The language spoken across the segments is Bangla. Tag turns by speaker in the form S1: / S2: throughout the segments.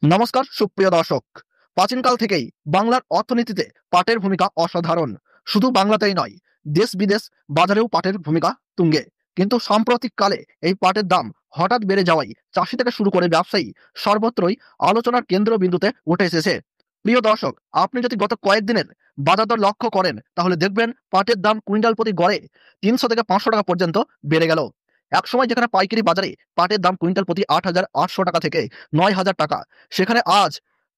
S1: নমস্কার সুপ্রিয় দর্শক। প্রাচীনকাল থেকেই বাংলার অর্থনীতিতে পাটের ভূমিকা অসাধারণ। শুধু বাংলাতেই নয়, দেশ বিদেশ বাজারেও পাটের ভূমিকা তুঙ্গে। কিন্তু সাম্প্রতিককালে এই পাটের দাম হঠাৎ বেড়ে যাওয়ায় চাষি থেকে শুরু করে ব্যবসায়ী সর্বত্রই আলোচনার কেন্দ্রবিন্দুতে উঠে এসেছে। প্রিয় দর্শক, আপনি যদি গত কয়েকদিনের বাজার দর লক্ষ্য করেন তাহলে দেখবেন পাটের দাম কুইন্টাল প্রতি গড়ে ৩০০ থেকে ৫০০ টাকা পর্যন্ত বেড়ে গেল। একসময় যেখানে পাইকারি বাজারে পাটের দাম কুইন্টাল প্রতি ৮,৮০০ টাকা থেকে ৯,০০০ টাকা, সেখানে আজ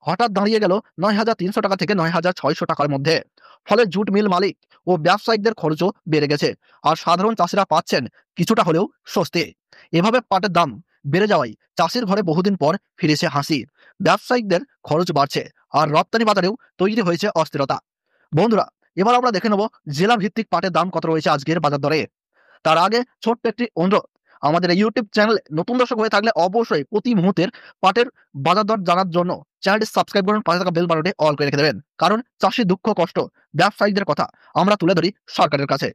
S1: হঠাৎ দাঁড়িয়ে গেল ৯,৩০০ টাকা থেকে ৯,৬০০ টাকার মধ্যে। ফলে জুট মিল মালিক ও ব্যবসায়িকদের খরচও বেড়ে গেছে, আর সাধারণ চাষিরা পাচ্ছেন কিছুটা হলেও স্বস্তি। এভাবে পাটের দাম বেড়ে যাওয়ায় চাষির ঘরে বহুদিন পর ফিরেছে হাসি। ব্যবসায়িকদের খরচ বাড়ছে, আর রপ্তানি বাজারেও তৈরি হয়েছে অস্থিরতা। বন্ধুরা, এবার আমরা দেখে নেব জেলা ভিত্তিক পাটের দাম কত রয়েছে আজকের বাজার দরে। তার আগে ছোট্ট একটি অনুরোধ, আমাদের এই ইউটিউব চ্যানেলে নতুন দর্শক হয়ে থাকলে অবশ্যই প্রতি মুহূর্তের পাটের বাজার দর জানার জন্য চ্যানেলটি সাবস্ক্রাইব করুন, পাশে থাকা বেল বাটনটি অল করে রেখে দেবেন। কারণ চাষির দুঃখ কষ্ট, ব্যবসায়ীদের কথা আমরা তুলে ধরি সরকারের কাছে।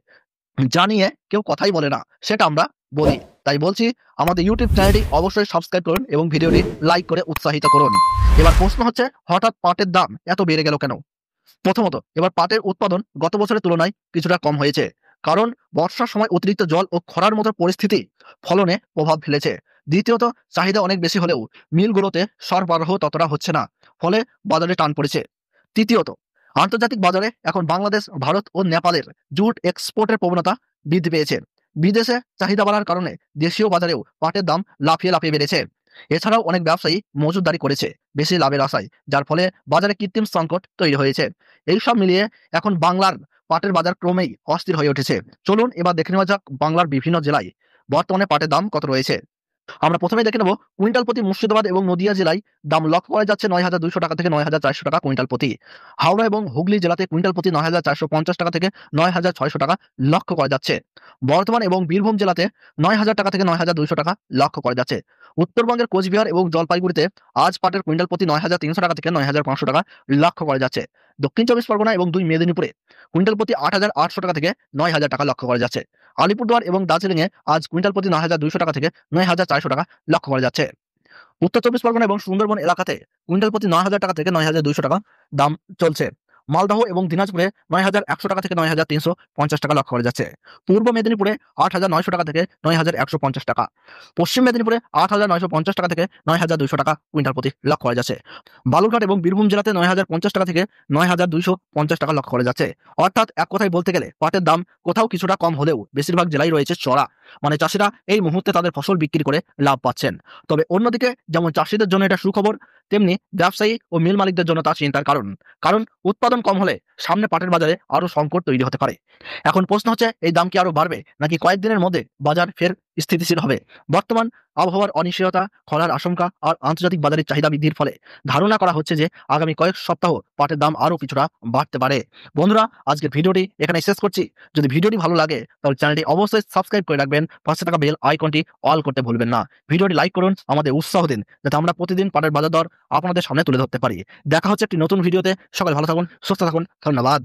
S1: জানিয়ে কেউ কথাই বলে না, সেটা আমরা বলি। তাই বলছি, আমাদের ইউটিউব চ্যানেলটি অবশ্যই সাবস্ক্রাইব করুন এবং ভিডিওটি লাইক করে উৎসাহিত করুন। এবার প্রশ্ন হচ্ছে, হঠাৎ পাটের দাম এত বেড়ে গেল কেন? প্রথমত, এবার পাটের উৎপাদন গত বছরের তুলনায় কিছুটা কম হয়েছে, কারণ বর্ষার সময় অতিরিক্ত জল ও খরার মতো পরিস্থিতি ফলনে প্রভাব ফেলেছে। দ্বিতীয়ত, চাহিদা অনেক বেশি হলেও মিলগুলোতে সরবরাহ ততটা হচ্ছে না, ফলে বাজারে টান পড়েছে। তৃতীয়ত, আন্তর্জাতিক বাজারে এখন বাংলাদেশ, ভারত ও নেপালের জুট এক্সপোর্টের প্রবণতা বৃদ্ধি পেয়েছে। বিদেশে চাহিদা বাড়ার কারণে দেশীয় বাজারেও পাটের দাম লাফিয়ে লাফিয়ে বেড়েছে। এছাড়াও অনেক ব্যবসায়ী মজুতদারি করেছে বেশি লাভের আশায়, যার ফলে বাজারে কৃত্রিম সংকট তৈরি হয়েছে। এইসব মিলিয়ে এখন বাংলার পাটের বাজার ক্রমেই অস্থির হয়ে উঠেছে। চলুন এবার দেখে নেওয়া যাক বাংলার বিভিন্ন জেলায় বর্তমানে পাটের দাম কত রয়েছে। আমরা প্রথমেই দেখে নেব কুইন্টাল প্রতি মুর্শিদাবাদ এবং নদিয়া জেলায় দাম লক্ষ্য করা যাচ্ছে ৯,২০০ টাকা থেকে ৯,৪০০ টাকা কুইন্টাল প্রতি। হাওড়া এবং হুগলি জেলাতে কুইন্টাল প্রতি ৯,৪৫০ টাকা থেকে ৯,৬০০ টাকা লক্ষ্য করা যাচ্ছে। বর্ধমান এবং বীরভূম জেলাতে ৯,০০০ টাকা থেকে ৯,২০০ টাকা লক্ষ্য করা যাচ্ছে। উত্তরবঙ্গের কোচবিহার এবং জলপাইগুড়িতে আজ পাটের কুইন্টাল প্রতি ৯,৩০০ টাকা থেকে ৯,৫০০ টাকা লক্ষ্য করা যাচ্ছে। দক্ষিণ চব্বিশ পরগনা এবং দুই মেদিনীপুরে কুইন্টাল প্রতি ৮,৮০০ টাকা থেকে ৯,০০০ টাকা লক্ষ্য করা যাচ্ছে। আলিপুরদুয়ার এবং দার্জিলিংয়ে আজ কুইন্টাল প্রতি ৯,২০০ টাকা থেকে ৯,৪০০ টাকা লক্ষ্য করা যাচ্ছে। উত্তর চব্বিশ পরগনা এবং সুন্দরবন এলাকাতে কুইন্টাল প্রতি ৯,০০০ টাকা থেকে ৯,২০০ টাকা দাম চলছে। মালদহ এবং দিনাজপুরে ৯,১০০ টাকা থেকে ৯,৩৫০ টাকা লক্ষ্য করা যাচ্ছে। পূর্ব মেদিনীপুরে ৮,৯০০ টাকা থেকে ৯,১৫০ টাকা। পশ্চিম মেদিনীপুরে ৮,৯৫০ টাকা থেকে ৯,২০০ টাকা কুইন্টাল প্রতি লক্ষ্য করা যাচ্ছে। বালুরঘাট এবং বীরভূম জেলাতে ৯,০৫০ টাকা থেকে ৯,২৫০ টাকা লক্ষ্য করা যাচ্ছে। অর্থাৎ এক কথায় বলতে গেলে পাটের দাম কোথাও কিছুটা কম হলেও বেশিরভাগ জেলায় রয়েছে চড়া। মানে চাষিরা এই মুহূর্তে তাদের ফসল বিক্রি করে লাভ পাচ্ছেন। তবে অন্যদিকে যেমন চাষিদের জন্য এটা সুখবর, তেমনি ব্যবসায়ী ও মিল মালিকদের জন্য তা চিন্তার কারণ। কারণ উৎপাদন কম হলে সামনে পাটের বাজারে আরো সংকট তৈরি হতে পারে। এখন প্রশ্ন হচ্ছে, এই দাম কি আরো বাড়বে নাকি কয়েকদিনের মধ্যে বাজার ফের স্থিতিশীল হবে? বর্তমান আবহাওয়ার অনিশ্চয়তা, খরার আশঙ্কা আর আন্তর্জাতিক বাজারের চাহিদা বৃদ্ধির ফলে ধারণা করা হচ্ছে যে আগামী কয়েক সপ্তাহ পাটের দাম আরো কিছুটা বাড়তে পারে। বন্ধুরা, আজকের ভিডিওটি এখানে শেষ করছি। যদি ভিডিওটি ভালো লাগে তাহলে চ্যানেলটি অবশ্যই সাবস্ক্রাইব করে রাখবেন, পাশে থাকা বেল আইকনটি অল করতে ভুলবেন না। ভিডিওটি লাইক করুন, আমাদের উৎসাহ দিন যাতে আমরা প্রতিদিন পাটের বাজার দর আপনাদের সামনে তুলে ধরতে পারি। দেখা হচ্ছে একটি নতুন ভিডিওতে। সকালে ভালো থাকুন, সুস্থ থাকুন। ধন্যবাদ।